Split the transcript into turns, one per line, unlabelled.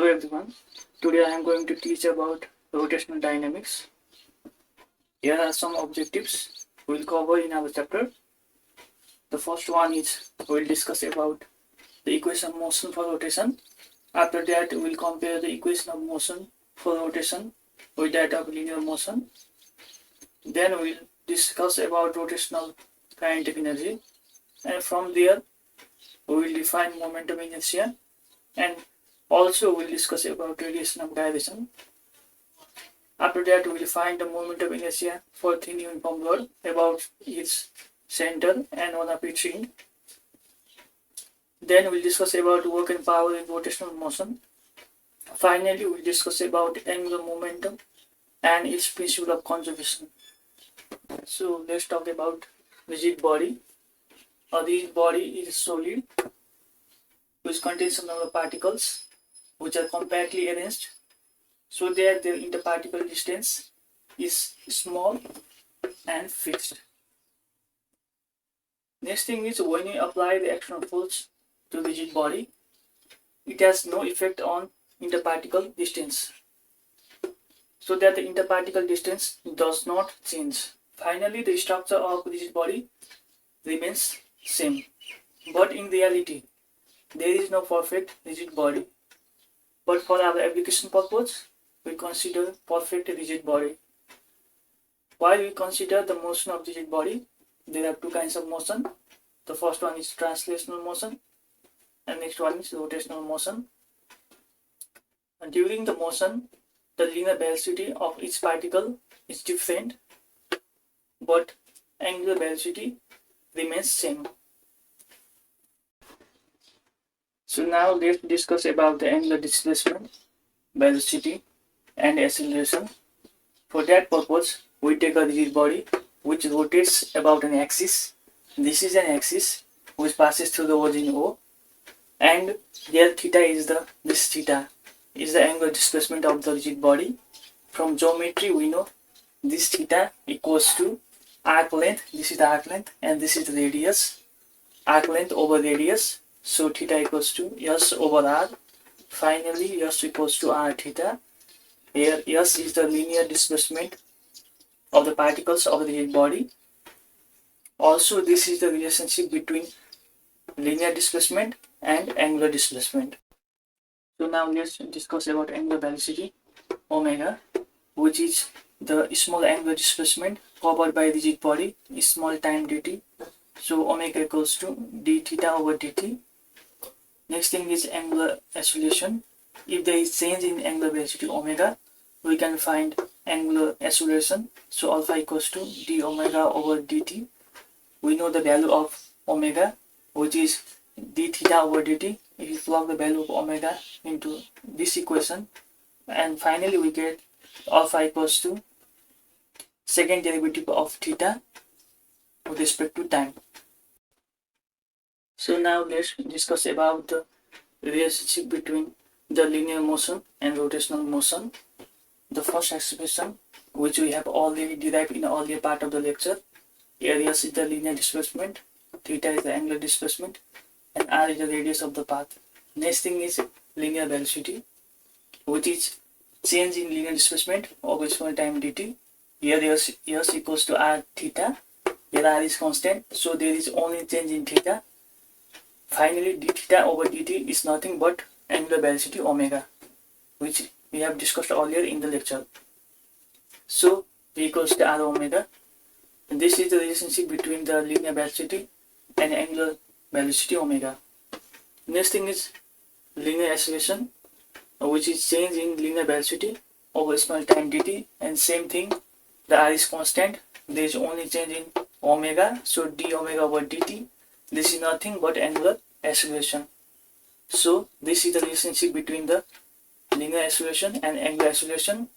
Hello everyone. Today I am going to teach about rotational dynamics. Here are some objectives we will cover in our chapter. The first one is we will discuss about the equation of motion for rotation. After that we will compare the equation of motion for rotation with that of linear motion. Then we will discuss about rotational kinetic energy, and from there we will define moment of inertia, and also we will discuss about radiation of gyration. After that, we will find the moment of inertia for thin uniform rod about its center and one of its end. Then we will discuss about work and power in rotational motion. Finally, we will discuss about angular momentum and its principle of conservation. So let's talk about rigid body. A rigid body is solid which contains some number of particles which are compactly arranged so that their interparticle distance is small and fixed. Next thing is, when you apply the external force to rigid body, it has no effect on interparticle distance, so that the interparticle distance does not change. Finally, the structure of rigid body remains same. But in reality, there is no perfect rigid body. But for our application purpose, we consider perfect rigid body. While we consider the motion of rigid body, there are two kinds of motion. The first one is translational motion, and next one is rotational motion. And during the motion, the linear velocity of each particle is different, but angular velocity remains same. So now let's discuss about the angular displacement, velocity, and acceleration. For that purpose, we take a rigid body which rotates about an axis. This is an axis which passes through the origin O, and here theta is the angular displacement of the rigid body. From geometry, we know this theta equals to arc length. This is the arc length, and this is the radius. Arc length over radius. So theta equals to S over R. Finally, S equals to R theta. Here S is the linear displacement of the particles of the rigid body. Also, this is the relationship between linear displacement and angular displacement. So now let's discuss about angular velocity, omega, which is the small angular displacement covered by rigid body, small time dt. So omega equals to d theta over dt. Next thing is angular acceleration. If there is change in angular velocity omega, we can find angular acceleration. So alpha equals to d omega over dt. We know the value of omega, which is d theta over dt. If you plug the value of omega into this equation, and finally we get alpha equals to second derivative of theta with respect to time. So now let's discuss about the relationship between the linear motion and rotational motion. The first expression, which we have already derived in the earlier part of the lecture, S is the linear displacement, theta is the angular displacement, and R is the radius of the path. Next thing is linear velocity, which is change in linear displacement over small time dt. Here S equals to R theta. Here R is constant, so there is only change in theta. Finally, d theta over dt is nothing but angular velocity omega, which we have discussed earlier in the lecture. So V equals to R omega. And this is the relationship between the linear velocity and angular velocity omega. Next thing is linear acceleration, which is change in linear velocity over small time dt, and same thing, the R is constant, there is only change in omega, so d omega over dt. This is nothing but angular acceleration. So this is the relationship between the linear acceleration and angular acceleration.